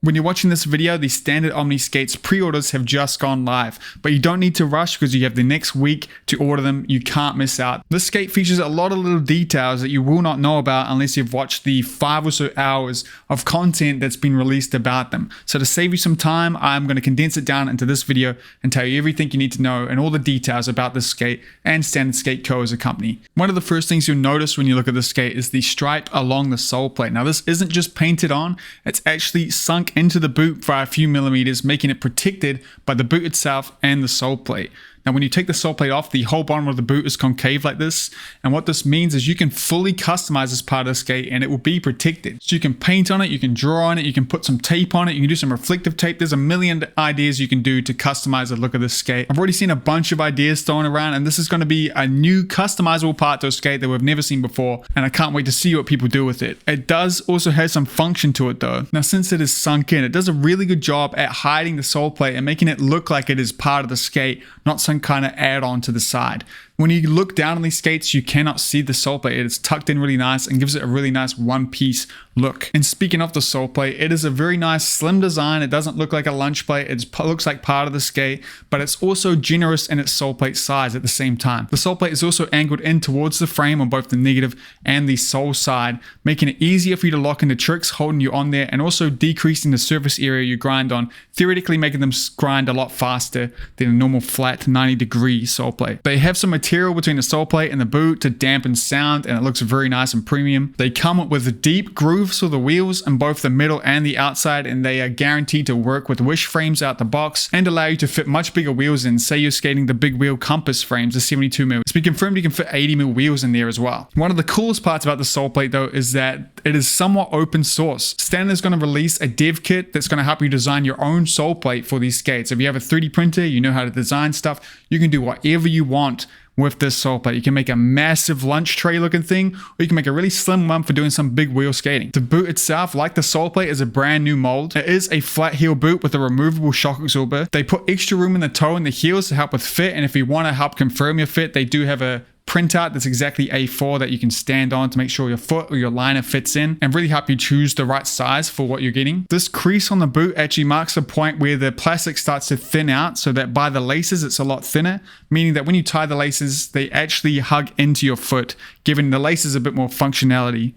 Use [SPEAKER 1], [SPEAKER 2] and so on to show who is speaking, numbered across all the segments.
[SPEAKER 1] When you're watching this video, the Standard Omni skates pre-orders have just gone live, but you don't need to rush because you have the next week to order them. You can't miss out. This skate features a lot of little details that you will not know about unless you've watched the 5 or so hours of content that's been released about them. So to save you some time, I'm going to condense it down into this video and tell you everything you need to know and all the details about this skate and Standard Skate Co. as a company. One of the first things you'll notice when you look at this skate is the stripe along the sole plate. Now this isn't just painted on, it's actually sunk into the boot by a few millimeters, making it protected by the boot itself and the sole plate. Now when you take the sole plate off, the whole bottom of the boot is concave like this, and what this means is you can fully customize this part of the skate and it will be protected. So you can paint on it, you can draw on it, you can put some tape on it, you can do some reflective tape. There's a million ideas you can do to customize the look of this skate. I've already seen a bunch of ideas thrown around, and this is going to be a new customizable part to a skate that we've never seen before, and I can't wait to see what people do with it. It does also have some function to it though. Now since it is sunk in, it does a really good job at hiding the sole plate and making it look like it is part of the skate, not some kind of add-on to the side. When you look down on these skates, you cannot see the sole plate. It is tucked in really nice and gives it a really nice one-piece look. And speaking of the sole plate, it is a very nice slim design. It doesn't look like a lunch plate. It looks like part of the skate, but it's also generous in its sole plate size at the same time. The sole plate is also angled in towards the frame on both the negative and the sole side, making it easier for you to lock into tricks, holding you on there, and also decreasing the surface area you grind on, theoretically making them grind a lot faster than a normal flat 90-degree sole plate. They have some material between the sole plate and the boot to dampen sound, and it looks very nice and premium. They come with deep grooves for the wheels in both the middle and the outside, and they are guaranteed to work with wish frames out the box and allow you to fit much bigger wheels in. Say you're skating the big wheel compass frames, the 72mm. It's been confirmed you can fit 80mm wheels in there as well. One of the coolest parts about the sole plate though is that it is somewhat open source. Standard is going to release a dev kit that's going to help you design your own sole plate for these skates. If you have a 3D printer, you know how to design stuff, you can do whatever you want with this sole plate. You can make a massive lunch tray looking thing, or you can make a really slim one for doing some big wheel skating. The boot itself, like the sole plate, is a brand new mold. It is a flat heel boot with a removable shock absorber. They put extra room in the toe and the heels to help with fit, and if you want to help confirm your fit, they do have a printout that's exactly A4 that you can stand on to make sure your foot or your liner fits in and really help you choose the right size for what you're getting. This crease on the boot actually marks the point where the plastic starts to thin out, so that by the laces it's a lot thinner, meaning that when you tie the laces, they actually hug into your foot, giving the laces a bit more functionality.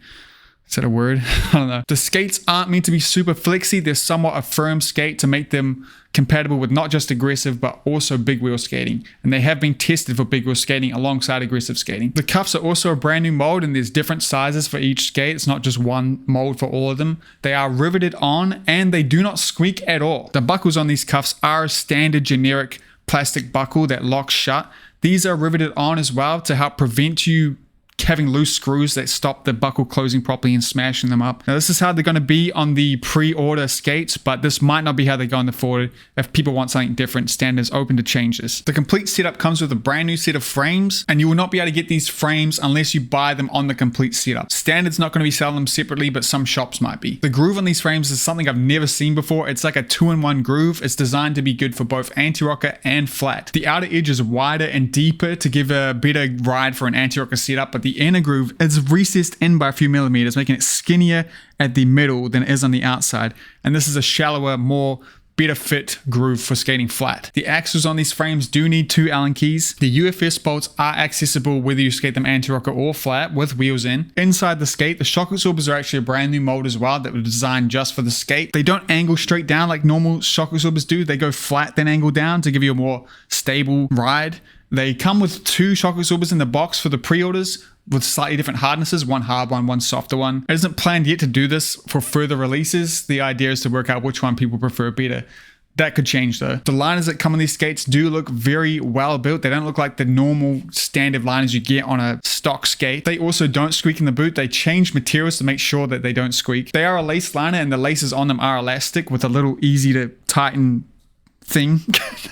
[SPEAKER 1] Is that a word? I don't know. The skates aren't meant to be super flexy. They're somewhat a firm skate to make them compatible with not just aggressive but also big wheel skating, and they have been tested for big wheel skating alongside aggressive skating. The cuffs are also a brand new mold, and there's different sizes for each skate. It's not just one mold for all of them. They are riveted on and they do not squeak at all. The buckles on these cuffs are a standard generic plastic buckle that locks shut. These are riveted on as well to help prevent you having loose screws that stop the buckle closing properly and smashing them up. Now this is how they're going to be on the pre-order skates, but this might not be how they go on the forward. If people want something different, Standard is open to change this. The complete setup comes with a brand new set of frames, and you will not be able to get these frames unless you buy them on the complete setup. Standard's not going to be selling them separately, but some shops might be. The groove on these frames is something I've never seen before. It's like a 2-in-1 groove. It's designed to be good for both anti-rocker and flat. The outer edge is wider and deeper to give a better ride for an anti-rocker setup, but the inner groove is recessed in by a few millimeters, making it skinnier at the middle than it is on the outside. And this is a shallower, better fit groove for skating flat. The axles on these frames do need 2 Allen keys. The UFS bolts are accessible whether you skate them anti-rocker or flat with wheels in. Inside the skate, the shock absorbers are actually a brand new mold as well that were designed just for the skate. They don't angle straight down like normal shock absorbers do. They go flat then angle down to give you a more stable ride. They come with 2 shock absorbers in the box for the pre-orders with slightly different hardnesses, one hard one, one softer one. It isn't planned yet to do this for further releases. The idea is to work out which one people prefer better. That could change though. The liners that come on these skates do look very well built. They don't look like the normal standard liners you get on a stock skate. They also don't squeak in the boot. They change materials to make sure that they don't squeak. They are a lace liner, and the laces on them are elastic with a little easy to tighten thing.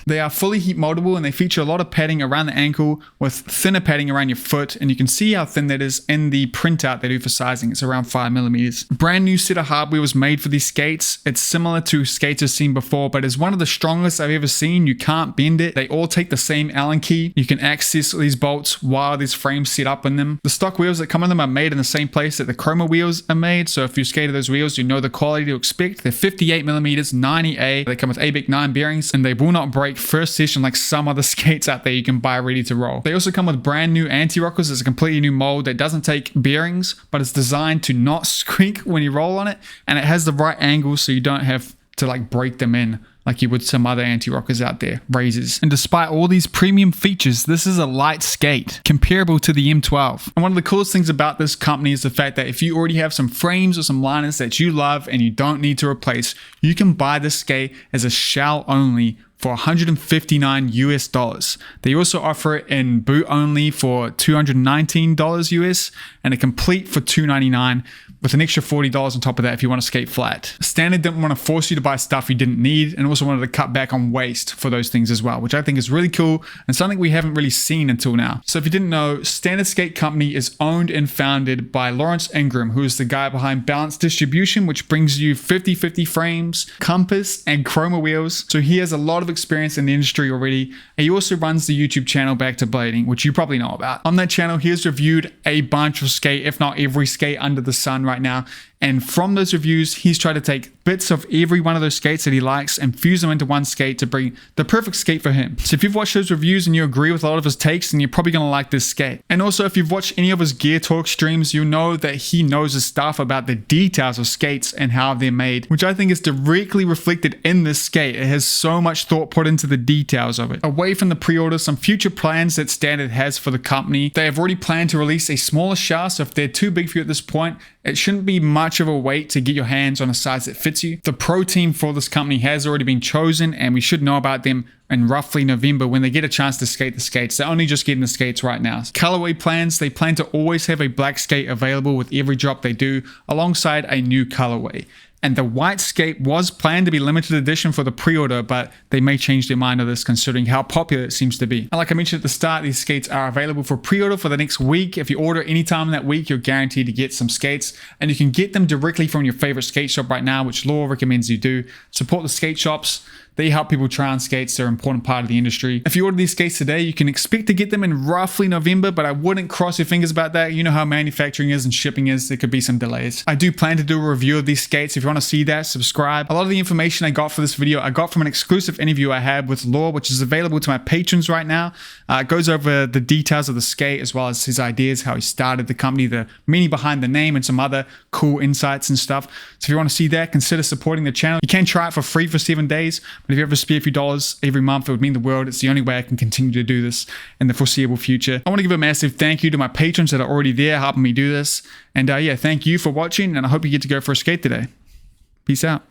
[SPEAKER 1] They are fully heat moldable and they feature a lot of padding around the ankle with thinner padding around your foot, and you can see how thin that is in the printout they do for sizing. It's around 5mm. Brand new set of hardware was made for these skates. It's similar to skates I've seen before, but it's one of the strongest I've ever seen. You can't bend it. They all take the same Allen key. You can access these bolts while there's frames set up in them. The stock wheels that come in them are made in the same place that the Chroma wheels are made, so if you skated those wheels, you know the quality to expect. They're 58mm, 90A. They come with ABEC 9 bearings, and they will not break first session like some other skates out there you can buy ready to roll. They also come with brand new anti-rockers. It's a completely new mold that doesn't take bearings, but it's designed to not squeak when you roll on it, and it has the right angle so you don't have to like break them in like you would some other anti-rockers out there, razors. And despite all these premium features, this is a light skate, comparable to the M12. And one of the coolest things about this company is the fact that if you already have some frames or some liners that you love and you don't need to replace, you can buy this skate as a shell only for $159 US. They also offer it in boot only for $219 US and a complete for $299 with an extra $40 on top of that if you want to skate flat. Standard didn't want to force you to buy stuff you didn't need and also wanted to cut back on waste for those things as well, which I think is really cool and something we haven't really seen until now. So if you didn't know, Standard Skate Company is owned and founded by Lawrence Ingram, who is the guy behind Balance Distribution, which brings you 50/50 frames, Compass, and Chroma wheels. So he has a lot of experience in the industry already. And he also runs the YouTube channel Back to Blading, which you probably know about. On that channel, he has reviewed a bunch of skate, if not every skate under the sun right now. And from those reviews, he's tried to take bits of every one of those skates that he likes and fuse them into one skate to bring the perfect skate for him. So if you've watched those reviews and you agree with a lot of his takes, then you're probably going to like this skate. And also, if you've watched any of his Gear Talk streams, you'll know that he knows his stuff about the details of skates and how they're made, which I think is directly reflected in this skate. It has so much thought put into the details of it. Away from the pre-order, some future plans that Standard has for the company. They have already planned to release a smaller shell, so if they're too big for you at this point, it shouldn't be much of a wait to get your hands on a size that fits you. The pro team for this company has already been chosen, and we should know about them in roughly November when they get a chance to skate the skates. They're only just getting the skates right now. Colorway plans, they plan to always have a black skate available with every drop they do, alongside a new colorway. And the white skate was planned to be limited edition for the pre-order, but they may change their mind on this considering how popular it seems to be. And like I mentioned at the start, these skates are available for pre-order for the next week. If you order anytime in that week, you're guaranteed to get some skates, and you can get them directly from your favorite skate shop right now, which Law recommends you do. Support the skate shops. They help people try on skates. They're an important part of the industry. If you order these skates today, you can expect to get them in roughly November, but I wouldn't cross your fingers about that. You know how manufacturing is and shipping is. There could be some delays. I do plan to do a review of these skates. If you want to see that, subscribe. A lot of the information I got for this video, I got from an exclusive interview I had with Law, which is available to my patrons right now. It goes over the details of the skate as well as his ideas, how he started the company, the meaning behind the name, and some other cool insights and stuff. So if you want to see that, consider supporting the channel. You can try it for free for 7 days, but if you ever spare a few dollars every month, it would mean the world. It's the only way I can continue to do this in the foreseeable future. I want to give a massive thank you to my patrons that are already there helping me do this. And yeah, thank you for watching, and I hope you get to go for a skate today. Peace out.